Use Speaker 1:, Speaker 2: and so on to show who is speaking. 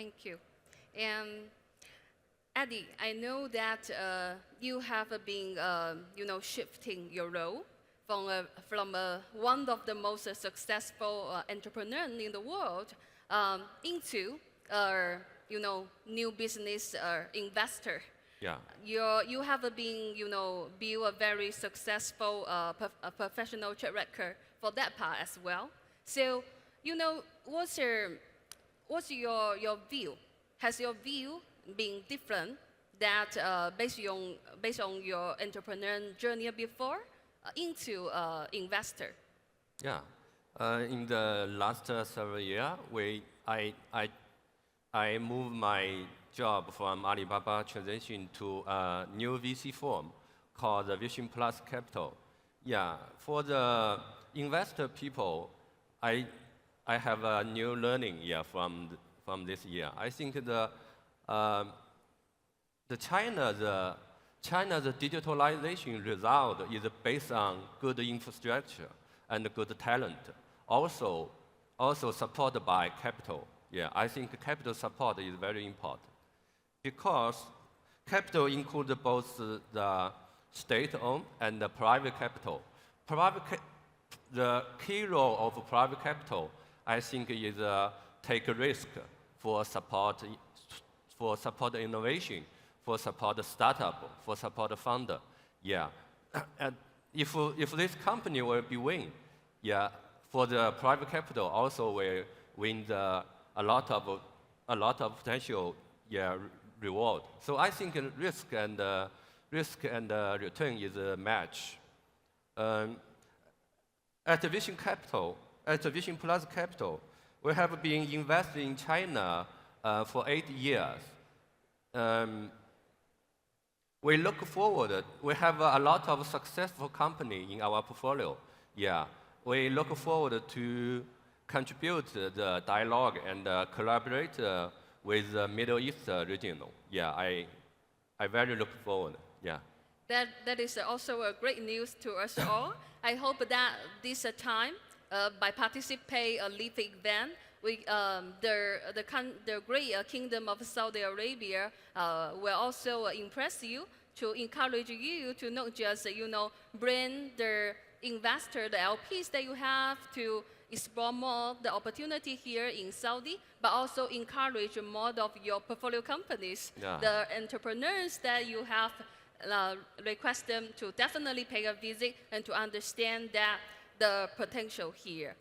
Speaker 1: Thank you. And Eddie, I know that you have been, shifting your role from one of the most successful entrepreneurs in the world into, new business investor.
Speaker 2: Yeah.
Speaker 1: You have been, build a very successful professional track record for that part as well. So, what's your view? Has your view been different that based on your entrepreneur journey before into investor?
Speaker 2: Yeah. In the last several years, I moved my job from Alibaba transition to a new VC firm called the Vision Plus Capital. Yeah, for the investor people, I have a new learning from this year. I think China's digitalization result is based on good infrastructure and good talent, also supported by capital. Yeah, I think capital support is very important because capital includes both the state-owned and the private capital. The key role of private capital, I think, is take a risk for support innovation, for support startup, for support founder. Yeah, and if this company will be win, yeah, for the private capital also will win a lot of potential reward. So I think risk and return is a match. At Vision Plus Capital, we have been investing in China for 8 years. We look forward. We have a lot of successful company in our portfolio. Yeah, we look forward to contribute the dialogue and collaborate with the Middle East region. Yeah, I very look forward. Yeah.
Speaker 1: That is also a great news to us all. I hope that this time, by participating a LEAP event, the great kingdom of Saudi Arabia will also impress you, to encourage you to not just bring the investor, the LPs that you have, to explore more the opportunity here in Saudi, but also encourage more of your portfolio companies, the entrepreneurs that you have. Request them to definitely pay a visit and to understand that the potential here.